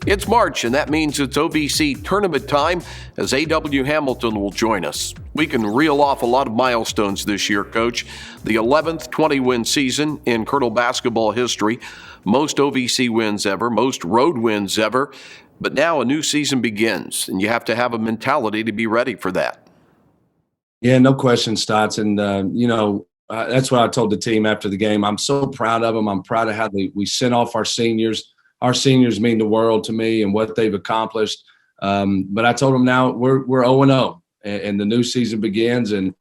It's March, and that means it's OVC tournament time as A.W. Hamilton will join us. We can reel off a lot of milestones this year, Coach. The 11th 20-win season in Colonel basketball history, most OVC wins ever, most road wins ever. But now a new season begins, and you have to have a mentality to be ready for that. Yeah, no question, Stotts. And, that's what I told the team after the game. I'm so proud of them. I'm proud of how we sent off our seniors. Our seniors mean the world to me and what they've accomplished. But I told them now we're 0-0, and the new season begins. And,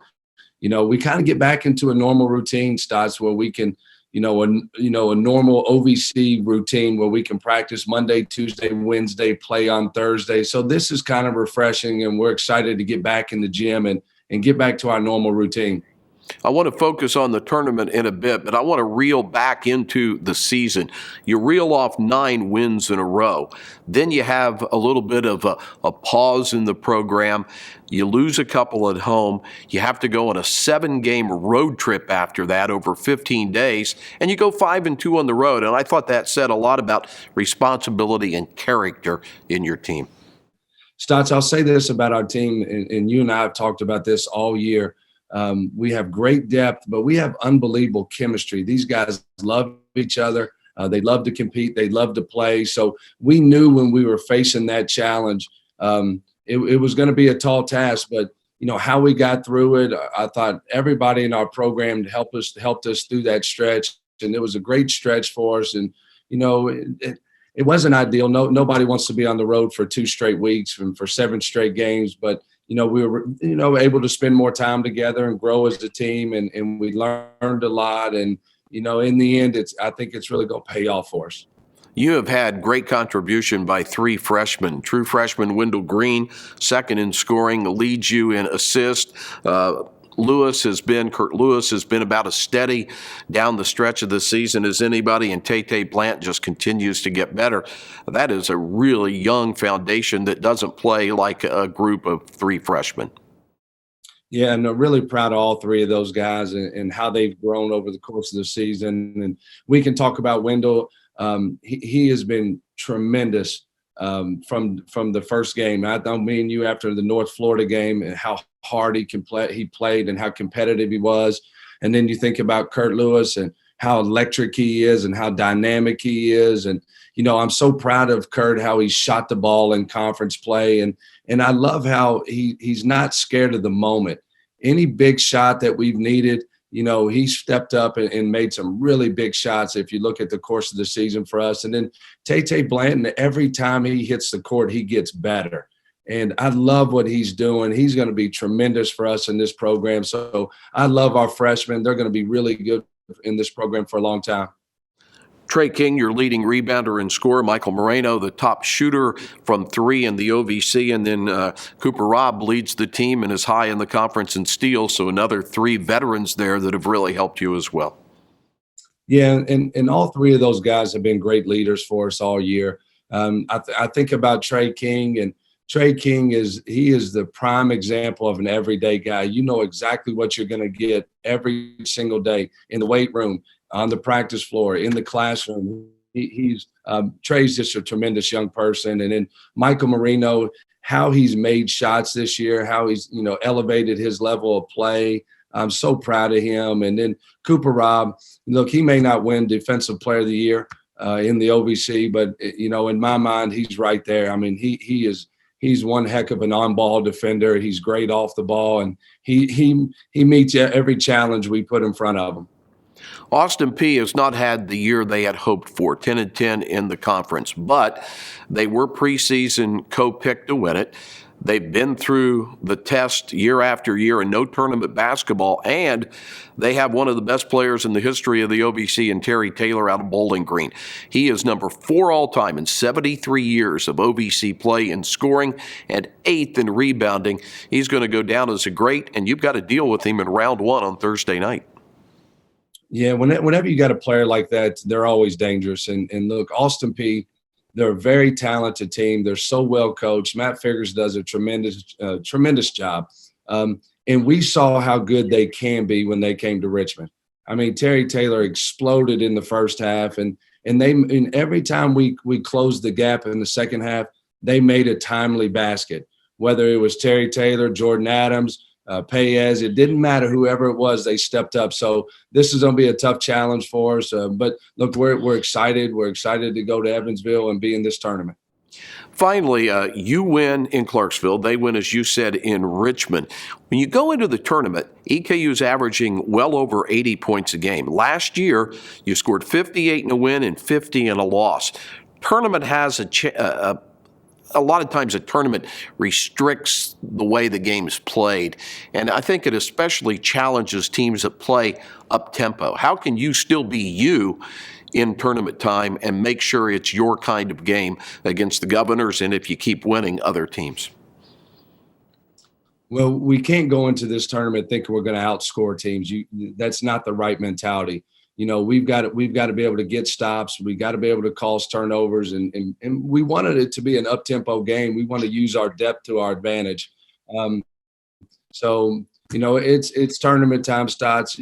we kind of get back into a normal routine, Stotts, where we can – a normal OVC routine where we can practice Monday, Tuesday, Wednesday, play on Thursday. So this is kind of refreshing, and we're excited to get back in the gym and get back to our normal routine. I want to focus on the tournament in a bit, but I want to reel back into the season. You reel off 9 wins in a row. Then you have a little bit of a pause in the program. You lose a couple at home. You have to go on a 7-game road trip after that over 15 days, and you go 5-2 on the road. And I thought that said a lot about responsibility and character in your team. Stotts, I'll say this about our team, and you and I have talked about this all year. We have great depth, but we have unbelievable chemistry. These guys love each other. They love to compete. They love to play. So we knew when we were facing that challenge, it was going to be a tall task. But how we got through it, I thought everybody in our program helped us through that stretch, and it was a great stretch for us. And it wasn't ideal. Nobody wants to be on the road for 2 straight weeks and for 7 straight games, but we were, able to spend more time together and grow as a team, and we learned a lot. And, in the end, I think it's really going to pay off for us. You have had great contribution by 3 freshmen. True freshman Wendell Green, second in scoring, leads you in assist. Kurt Lewis has been about as steady down the stretch of the season as anybody, and Tay Blant just continues to get better. That is a really young foundation that doesn't play like a group of 3 freshmen. Yeah, and I'm really proud of all 3 of those guys and how they've grown over the course of the season. And we can talk about Wendell. He has been tremendous from the first game. I know me and you after the North Florida game and how hard he played and how competitive he was. And then you think about Kurt Lewis and how electric he is and how dynamic he is. And, I'm so proud of Kurt, how he shot the ball in conference play. And I love how he's not scared of the moment. Any big shot that we've needed, he stepped up and made some really big shots if you look at the course of the season for us. And then Tay Blanton, every time he hits the court, he gets better. And I love what he's doing. He's going to be tremendous for us in this program. So I love our freshmen. They're going to be really good in this program for a long time. Trey King, your leading rebounder and scorer. Michael Moreno, the top shooter from 3 in the OVC. And then Cooper Robb leads the team and is high in the conference in steals. So another 3 veterans there that have really helped you as well. Yeah, and all 3 of those guys have been great leaders for us all year. I think about Trey King, and Trey King is the prime example of an everyday guy. You know exactly what you're going to get every single day in the weight room, on the practice floor, in the classroom. Trey's just a tremendous young person. And then Michael Moreno, how he's made shots this year, how he's, elevated his level of play. I'm so proud of him. And then Cooper Robb, look, he may not win Defensive Player of the Year in the OVC, but, in my mind, he's right there. I mean, he's one heck of an on-ball defender. He's great off the ball, and he meets every challenge we put in front of him. Austin Peay has not had the year they had hoped for, 10-10 in the conference, but they were preseason co-picked to win it. They've been through the test year after year in no tournament basketball, and they have one of the best players in the history of the OVC in Terry Taylor out of Bowling Green. He is number 4 all-time in 73 years of OVC play in scoring and 8th in rebounding. He's going to go down as a great, and you've got to deal with him in round 1 on Thursday night. Yeah, whenever you got a player like that, they're always dangerous. And look, Austin Peay, they're a very talented team. They're so well coached. Matt Figures does a tremendous job. And we saw how good they can be when they came to Richmond. I mean, Terry Taylor exploded in the first half, and And every time we closed the gap in the second half, they made a timely basket. Whether it was Terry Taylor, Jordan Adams, Paez, it didn't matter. Whoever it was, they stepped up. So this is going to be a tough challenge for us. But look, we're excited. We're excited to go to Evansville and be in this tournament. Finally, you win in Clarksville. They win, as you said, in Richmond. When you go into the tournament, EKU is averaging well over 80 points a game. Last year, you scored 58 in a win and 50 in a loss. Tournament has a lot of times a tournament restricts the way the game is played. And I think it especially challenges teams that play up-tempo. How can you still be you in tournament time and make sure it's your kind of game against the Governors and if you keep winning other teams? Well, we can't go into this tournament thinking we're going to outscore teams. That's not the right mentality. We've got to be able to get stops. We got to be able to cause turnovers, and we wanted it to be an up-tempo game. We want to use our depth to our advantage. It's tournament time starts.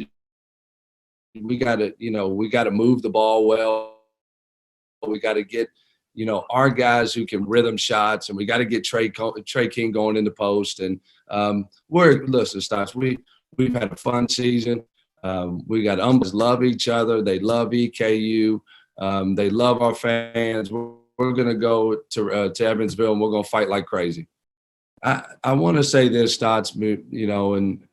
We got to move the ball well. We got to get our guys who can rhythm shots, and we got to get Trey King going in the post. And listen, Stotts, we've had a fun season. We got love each other. They love EKU. They love our fans. We're going to go to Evansville, and we're going to fight like crazy. I want to say this, Stotts, and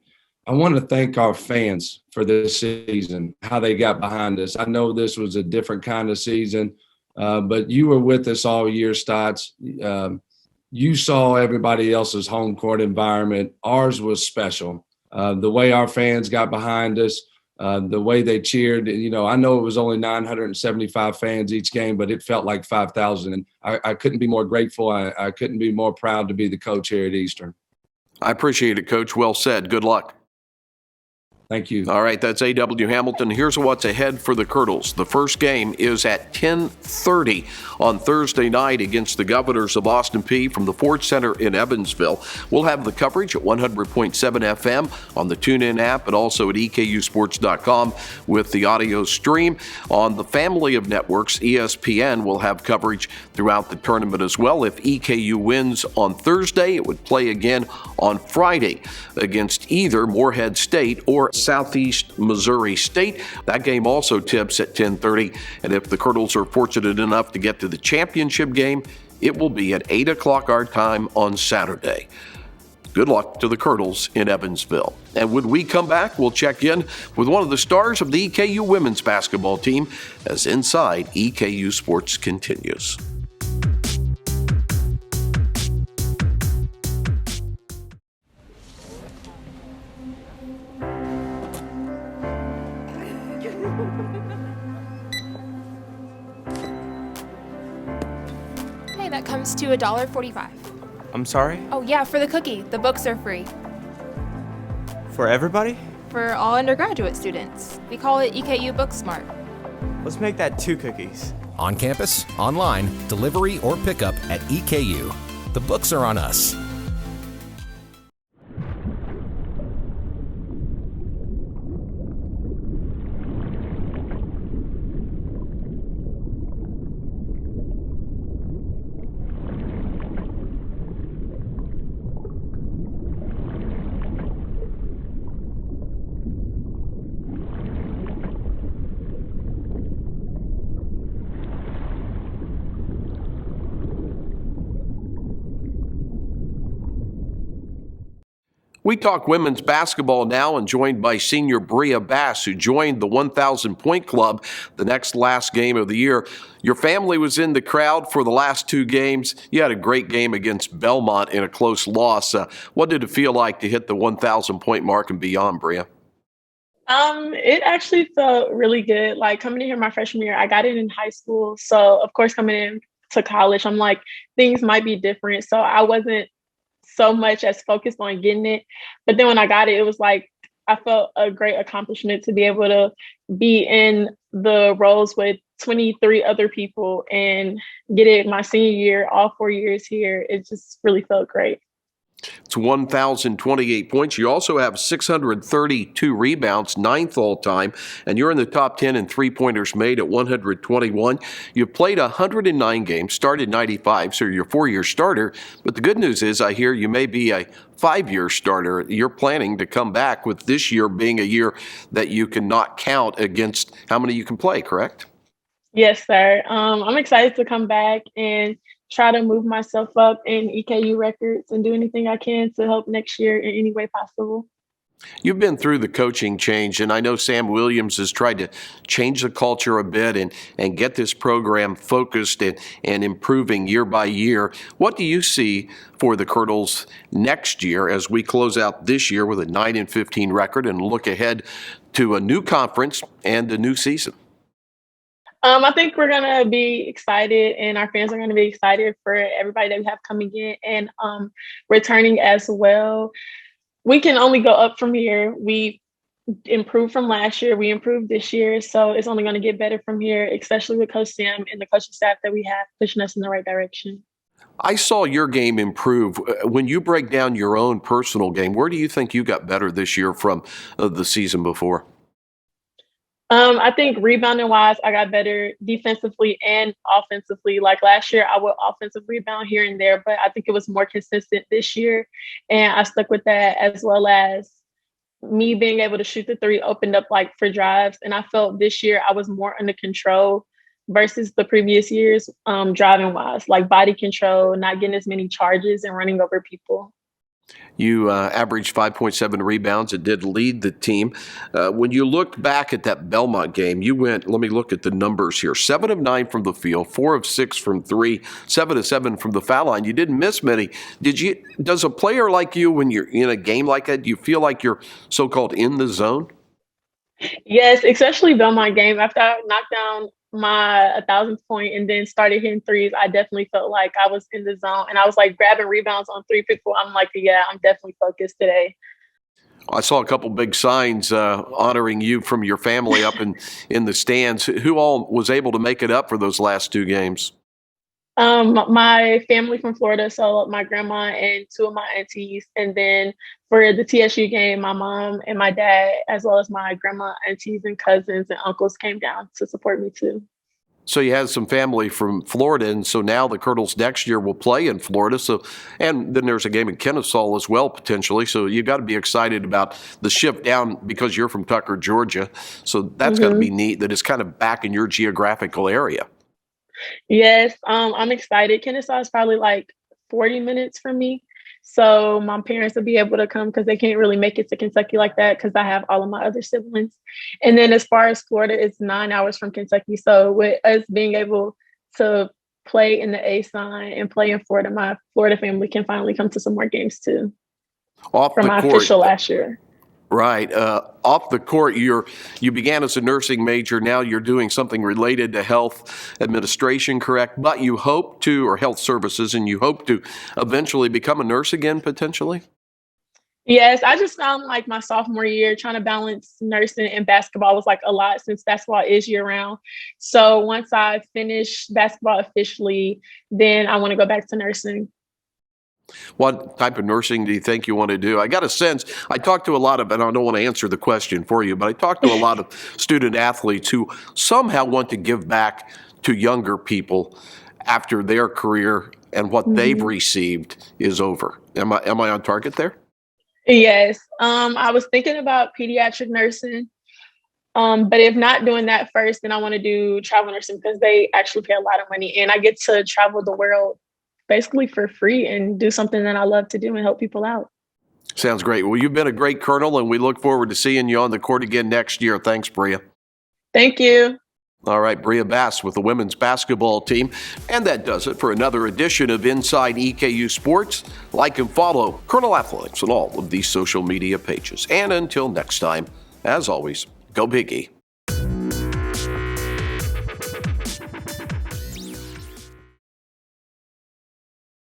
I want to thank our fans for this season, how they got behind us. I know this was a different kind of season, but you were with us all year, Stotts. You saw everybody else's home court environment. Ours was special. The way our fans got behind us, the way they cheered. I know it was only 975 fans each game, but it felt like 5,000. And I couldn't be more grateful. I couldn't be more proud to be the coach here at Eastern. I appreciate it, Coach. Well said. Good luck. Thank you. All right, that's A.W. Hamilton. Here's what's ahead for the Curdles. The first game is at 10:30 on Thursday night against the Governors of Austin Peay from the Ford Center in Evansville. We'll have the coverage at 100.7 FM on the TuneIn app and also at EKUsports.com with the audio stream. On the family of networks, ESPN will have coverage throughout the tournament as well. If EKU wins on Thursday, it would play again on Friday against either Morehead State or Southeast Missouri State. That game also tips at 10:30, and if the Curdles are fortunate enough to get to the championship game, it will be at 8 o'clock our time on Saturday. Good luck to the Curdles in Evansville. And when we come back, we'll check in with one of the stars of the EKU women's basketball team as Inside EKU Sports continues. Hey, that comes to $1.45. I'm sorry? Oh yeah, for the cookie. The books are free. For everybody? For all undergraduate students. We call it EKU Booksmart. Let's make that 2 cookies. On campus, online, delivery, or pickup at EKU. The books are on us. We talk women's basketball now and joined by senior Bria Bass, who joined the 1,000-point club the last game of the year. Your family was in the crowd for the last 2 games. You had a great game against Belmont in a close loss. What did it feel like to hit the 1,000-point mark and beyond, Bria? It actually felt really good. Like coming in here my freshman year, I got it in high school. So of course, coming in to college, I'm like, things might be different. So I wasn't so much as focused on getting it. But then when I got it, it was like, I felt a great accomplishment to be able to be in the roles with 23 other people and get it my senior year, all 4 years here. It just really felt great. It's 1,028 points. You also have 632 rebounds, ninth all time, and you're in the top 10 in three-pointers made at 121. You've played 109 games, started 95, so you're a four-year starter. But the good news is I hear you may be a five-year starter. You're planning to come back, with this year being a year that you cannot count against how many you can play, correct? Yes, sir. I'm excited to come back and try to move myself up in EKU records and do anything I can to help next year in any way possible. You've been through the coaching change, and I know Sam Williams has tried to change the culture a bit and get this program focused and improving year by year. What do you see for the Colonels next year as we close out this year with a 9-15 record and look ahead to a new conference and a new season? I think we're going to be excited, and our fans are going to be excited for everybody that we have coming in and returning as well. We can only go up from here. We improved from last year. We improved this year. So it's only going to get better from here, especially with Coach Sam and the coaching staff that we have pushing us in the right direction. I saw your game improve. When you break down your own personal game, where do you think you got better this year from the season before? I think rebounding wise, I got better defensively and offensively. Like last year, I would offensive rebound here and there, but I think it was more consistent this year. And I stuck with that, as well as me being able to shoot the three opened up like for drives. And I felt this year I was more under control versus the previous years, driving wise, like body control, not getting as many charges and running over people. You averaged 5.7 rebounds. It did lead the team. When you looked back at that Belmont game, you went, let me look at the numbers here, 7 of 9 from the field, 4 of 6 from 3, 7 of 7 from the foul line. You didn't miss many. Does a player like you, when you're in a game like that, do you feel like you're so-called in the zone? Yes, especially Belmont game. After I knocked down my 1,000th point and then started hitting threes, I definitely felt like I was in the zone, and I was like grabbing rebounds on three people. I'm like, yeah, I'm definitely focused today. I saw a couple big signs honoring you from your family up in the stands. Who all was able to make it up for those last two games? My family from Florida, so my grandma and 2 of my aunties, and then for the TSU game, my mom and my dad, as well as my grandma, aunties, and cousins and uncles came down to support me too. So you had some family from Florida, and so now the Colonels next year will play in Florida. So, and then there's a game in Kennesaw as well potentially. So you got to be excited about the shift down because you're from Tucker, Georgia. So that's got to be neat that it's kind of back in your geographical area. Yes, I'm excited. Kennesaw is probably like 40 minutes from me. So my parents will be able to come because they can't really make it to Kentucky like that because I have all of my other siblings. And then as far as Florida, it's 9 hours from Kentucky. So with us being able to play in the A-Sign and play in Florida, my Florida family can finally come to some more games too. Off from the my court, official last year. Right. Off the court, you began as a nursing major. Now you're doing something related to health administration, correct? But you hope to, or health services, and you hope to eventually become a nurse again, potentially? Yes, I just found like my sophomore year trying to balance nursing and basketball was like a lot since basketball is year round. So once I finish basketball officially, then I want to go back to nursing. What type of nursing do you think you want to do? I got a sense, I talked to a lot of, and I don't want to answer the question for you, but I talked to a lot of student athletes who somehow want to give back to younger people after their career and what they've received is over. Am I on target there? Yes. I was thinking about pediatric nursing. But if not doing that first, then I want to do travel nursing because they actually pay a lot of money and I get to travel the world basically for free and do something that I love to do and help people out. Sounds great. Well, you've been a great Colonel, and we look forward to seeing you on the court again next year. Thanks, Bria. Thank you. All right, Bria Bass with the women's basketball team. And that does it for another edition of Inside EKU Sports. Like and follow Colonel Athletics on all of these social media pages. And until next time, as always, go Big E.